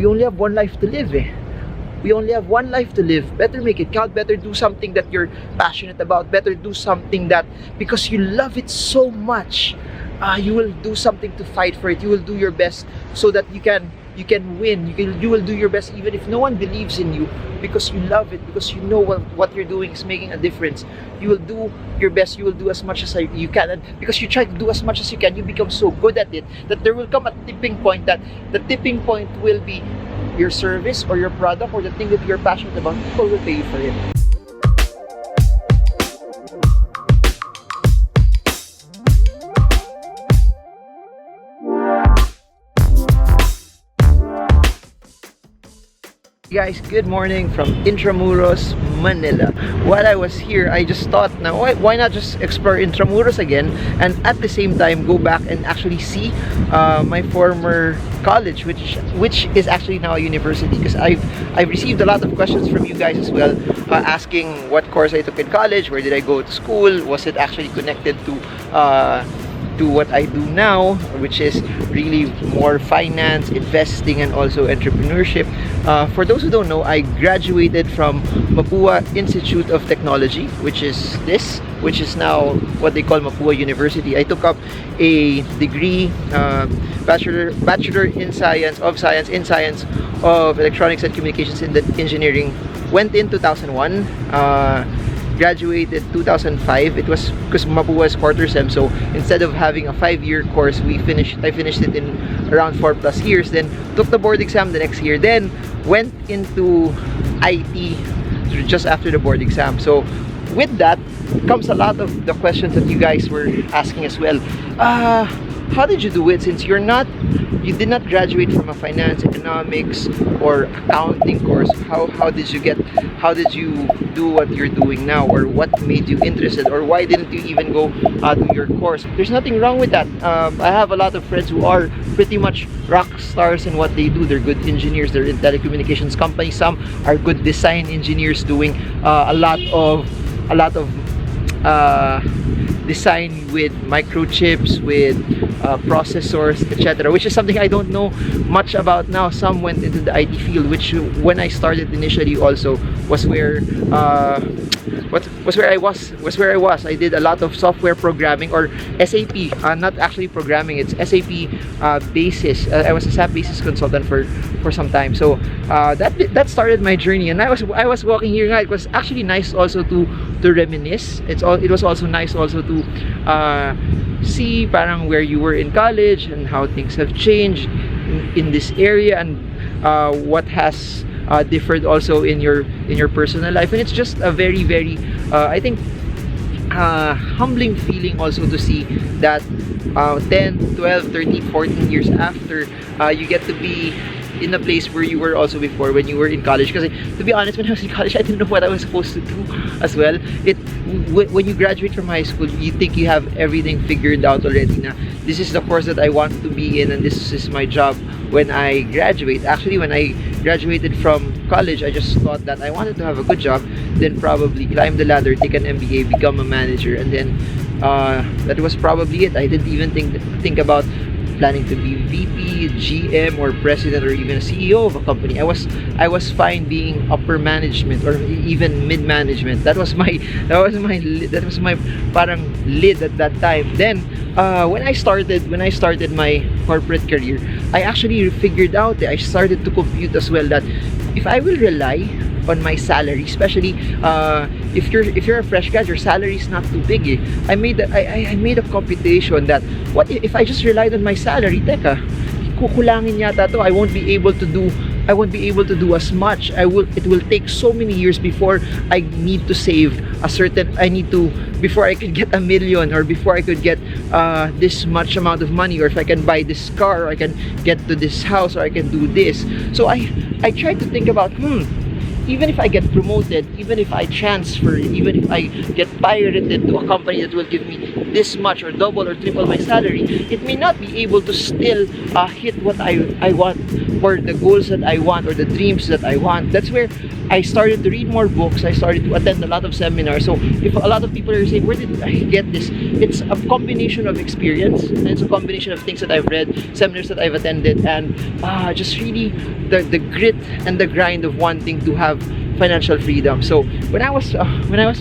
we only have one life to live eh. We only have one life to live. Better make it count. Better do something that you're passionate about. Better do something that, because you love it so much, you will do something to fight for it. You will do your best so that you can win. You will do your best even if no one believes in you, because you love it, because you know what you're doing is making a difference. You will do your best. You will do as much as you can, and because you try to do as much as you can, you become so good at it that there will come a tipping point, that the tipping point will be your service or your product or the thing that you're passionate about. People will pay you for it. Guys, good morning from Intramuros, Manila. While I was here, I just thought, now why not just explore Intramuros again, and at the same time go back and actually see my former college, which is actually now a university, because I've received a lot of questions from you guys as well, asking what course I took in college, where did I go to school, was it actually connected to what I do now, which is really more finance, investing, and also entrepreneurship. For those who don't know, I graduated from Mapua Institute of Technology, which is now what they call Mapua University. I took up a degree, bachelor in science of electronics and communications in the engineering. Went in 2001. Graduated 2005. It was because Mapua is quarter sem, so instead of having a 5-year course, I finished it in around 4+ years. Then took the board exam the next year. Then went into IT just after the board exam. So with that comes a lot of the questions that you guys were asking as well. How did you do it, since you did not graduate from a finance, economics, or accounting course? How did you do what you're doing now, or what made you interested, or why didn't you even go do your course? There's nothing wrong with that. I have a lot of friends who are pretty much rock stars in what they do. They're good engineers. They're in telecommunications companies. Some are good design engineers doing a lot of design with microchips, with processors, etc., which is something I don't know much about now. Some went into the IT field, which when I started initially also was where I was. I did a lot of software programming, or SAP, not actually programming, it's SAP basis. I was a SAP basis consultant for some time. So that started my journey, and I was walking here. It was actually nice also to reminisce. It was also nice also to see parang where you were in college and how things have changed in this area, and what has differed also in your personal life. And it's just a very, very I think humbling feeling also to see that 10, 12, 13, 14 years after, you get to be in a place where you were also before when you were in college. Because to be honest, when I was in college, I didn't know what I was supposed to do as well. When you graduate from high school, you think you have everything figured out already. Na this is the course that I want to be in, and this is my job when I graduate. Actually, when I graduated from college, I just thought that I wanted to have a good job, then probably climb the ladder, take an MBA, become a manager, and then that was probably it. I didn't even think about planning to be VP, GM, or president, or even a CEO of a company. I was fine being upper management or even mid management. That was my parang lid at that time. Then when I started my corporate career, I actually figured out, I started to compute as well, that if I will rely on my salary, especially if you're a fresh grad, your salary is not too big. I made a computation that what if I just relied on my salary? Teka, kukulangin yata to. I won't be able to do as much. It will take so many years before I need to save before I could get $1 million, or before I could get this much amount of money, or if I can buy this car, or I can get to this house, or I can do this. So I tried to think about, even if I get promoted, even if I transfer, even if I get pirated to a company that will give me this much or double or triple my salary, it may not be able to still hit what I want, or the goals that I want, or the dreams that I want. That's where I started to read more books. I started to attend a lot of seminars. So if a lot of people are saying, where did I get this? It's a combination of experience, and it's a combination of things that I've read, seminars that I've attended, and just really the grit and the grind of wanting to have financial freedom. So when I was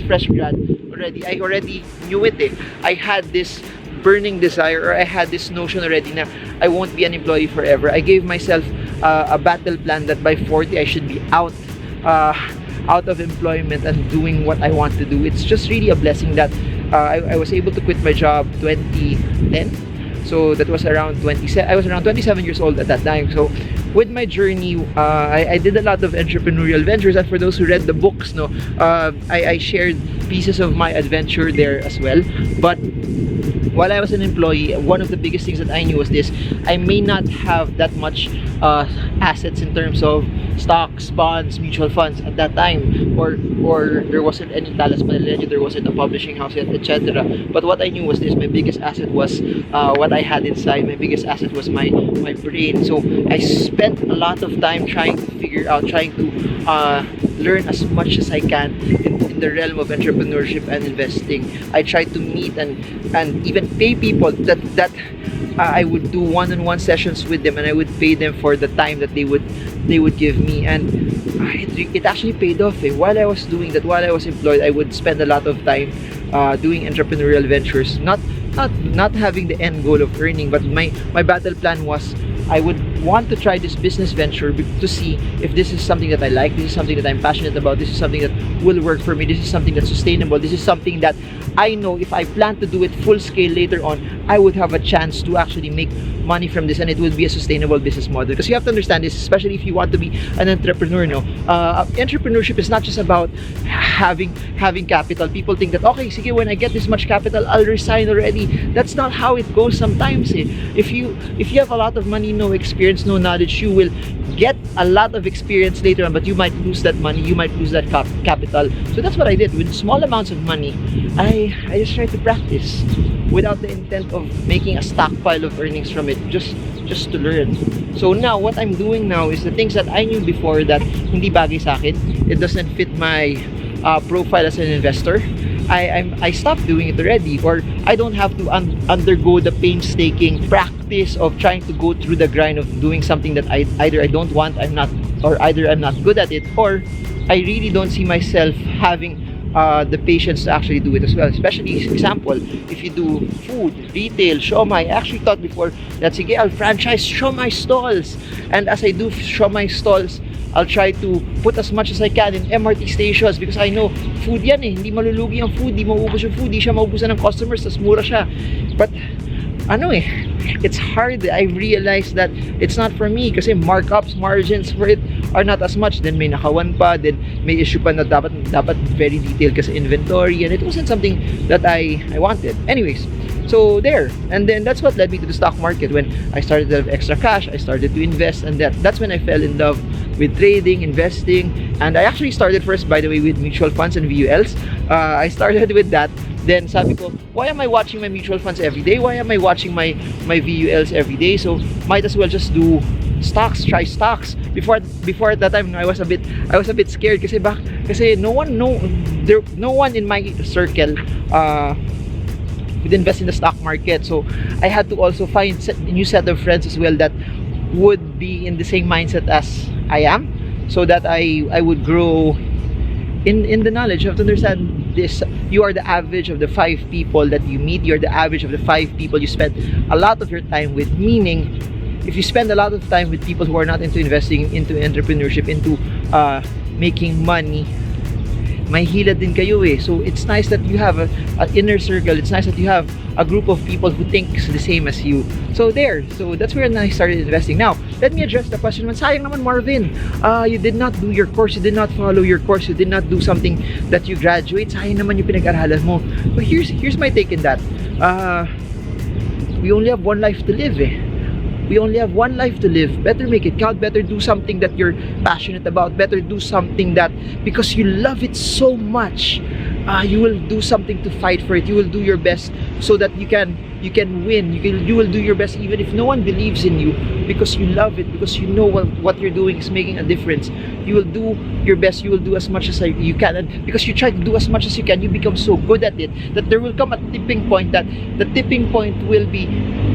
fresh grad already, I already knew it. I had this burning desire, or I had this notion already na I won't be an employee forever. I gave myself a battle plan that by 40 I should be out of employment and doing what I want to do. It's just really a blessing that I was able to quit my job 2010. So that was around 27. I was around 27 years old at that time. So with my journey, I did a lot of entrepreneurial ventures, and for those who read the books, I shared pieces of my adventure there as well. But while I was an employee, one of the biggest things that I knew was this: I may not have that much assets in terms of stocks, bonds, mutual funds at that time, or there wasn't any Talas Manila, there wasn't a publishing house yet, etc. But what I knew was this: my biggest asset was what I had inside. My biggest asset was my brain. So I spent a lot of time trying to figure out, trying to learn as much as I can in the realm of entrepreneurship and investing. I tried to meet and even pay people that I would do one-on-one sessions with them, and I would pay them for the time that they would give me, and it actually paid off. While I was doing that, while I was employed, I would spend a lot of time doing entrepreneurial ventures, not having the end goal of earning, but my battle plan was I would want to try this business venture to see if this is something that I like, this is something that I'm passionate about, this is something that will work for me, this is something that's sustainable, this is something that I know if I plan to do it full scale later on, I would have a chance to actually make money from this, and it would be a sustainable business model. Because you have to understand this, especially if you want to be an entrepreneur. Entrepreneurship is not just about having capital. People think that, okay, sige, when I get this much capital, I'll resign already. That's not how it goes sometimes. If you have a lot of money, no experience, no knowledge, you will get a lot of experience later on, but you might lose that money, you might lose that capital. So that's what I did. With small amounts of money, I just tried to practice without the intent of making a stockpile of earnings from it, just to learn. So now what I'm doing now is the things that I knew before that hindi bagay sa akin, it doesn't fit my profile as an investor. I stopped doing it already, or I don't have to undergo the painstaking practice of trying to go through the grind of doing something that either I don't want, either I'm not good at it, or I really don't see myself having the patience to actually do it as well. Especially, example, if you do food, retail, siomai, I actually thought before that sige, I'll franchise siomai stalls, and as I do siomai stalls, I'll try to put as much as I can in MRT stations, because I know food yan hindi malulugi ang food, di mauubos yung food, di siya maubusan ng customers, tas mura siya. But it's hard. I realized that it's not for me kasi markups, margins for it are not as much. Then may nakawan pa, then may issue pa na dapat very detailed kasi inventory, and it wasn't something that I wanted. Anyways, so there, and then that's what led me to the stock market. When I started to have extra cash, I started to invest, and that's when I fell in love with trading, investing. And I actually started first, by the way, with mutual funds and VULs. I started with that. Then sabi ko, why am I watching my mutual funds every day? Why am I watching my VULs every day? So might as well just do stocks, try stocks. Before at that time, I was a bit scared kasi no one in my circle would invest in the stock market. So I had to also find a new set of friends as well that would be in the same mindset as I am, so that I would grow in the knowledge. You have to understand this: you are the average of the 5 people that you meet. You're the average of the 5 people you spend a lot of your time with. Meaning, if you spend a lot of time with people who are not into investing, into entrepreneurship, into making money, may hila din kayo eh. So it's nice that you have an inner circle. It's nice that you have a group of people who thinks the same as you. So that's where I started investing. Now, let me address the question. Sayang naman, Marvin, you did not do your course, you did not follow your course, you did not do something that you graduate. Sayang naman yung pinag-aralan mo. But here's my take in that. We only have one life to live eh. We only have one life to live. Better make it count. Better do something that you're passionate about. Better do something that, because you love it so much, you will do something to fight for it. You will do your best so that you can win. You will do your best even if no one believes in you, because you love it, because you know what you're doing is making a difference. You will do your best. You will do as much as you can, and because you try to do as much as you can, you become so good at it that there will come a tipping point, that the tipping point will be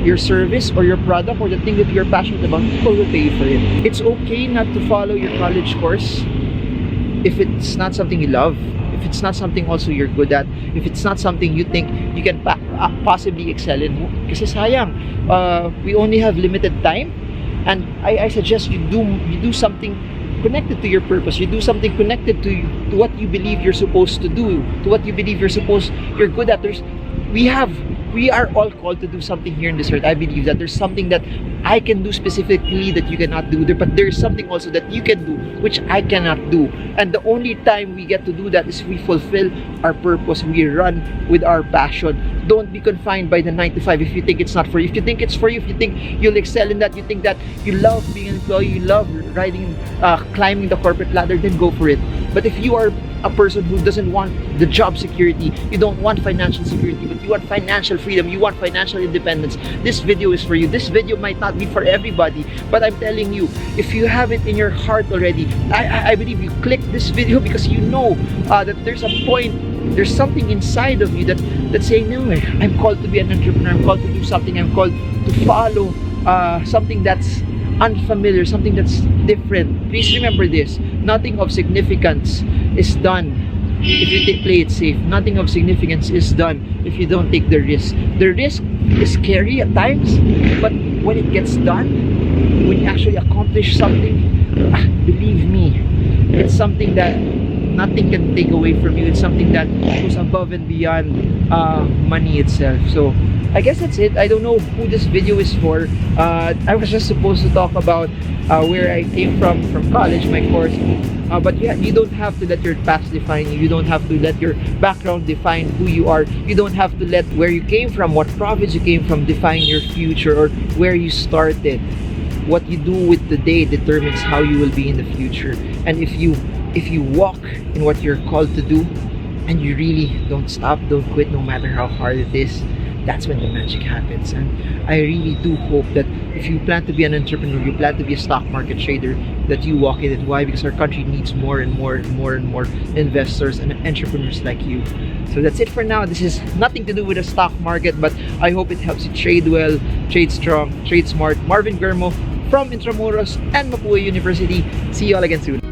your service or your product or the thing that you're passionate about. People will pay you for it. It's okay not to follow your college course if it's not something you love, if it's not something also you're good at, if it's not something you think you can possibly excel in. Kasi sayang, we only have limited time, and I suggest you do something connected to your purpose. You do something connected to what you believe you're supposed to do, to what you believe you're good at. We are all called to do something here in this earth. I believe that there's something that I can do specifically that you cannot do, but there's something also that you can do which I cannot do. And the only time we get to do that is we fulfill our purpose. We run with our passion. Don't be confined by the 9 to 5 if you think it's not for you. If you think it's for you, if you think you'll excel in that, you think that you love being an employee, you love climbing the corporate ladder, then go for it. But if you are a person who doesn't want the job security, you don't want financial security, but you want financial freedom, you want financial independence, this video is for you. This video might not be for everybody, but I'm telling you, if you have it in your heart already, I believe you click this video because you know that there's a point, there's something inside of you that's saying, no, I'm called to be an entrepreneur, I'm called to do something, I'm called to follow something that's unfamiliar, something that's different. Please remember this: nothing of significance is done if you play it safe. Nothing of significance is done if you don't take the risk. The risk is scary at times, but when it gets done, when you actually accomplish something, believe me, it's something that nothing can take away from you. It's something that goes above and beyond money itself. So I guess that's it. I don't know who this video is for. I was just supposed to talk about where I came from college, my course. But you don't have to let your past define you. You don't have to let your background define who you are. You don't have to let where you came from, what province you came from, define your future or where you started. What you do with the day determines how you will be in the future. And if you walk in what you're called to do, and you really don't stop, don't quit, no matter how hard it is, that's when the magic happens. And I really do hope that if you plan to be an entrepreneur, you plan to be a stock market trader, that you walk in it. Why? Because our country needs more and more and more and more investors and entrepreneurs like you. So that's it for now. This is nothing to do with the stock market, but I hope it helps you trade well, trade strong, trade smart. Marvin Germo from Intramuros and Mapua University. See you all again soon.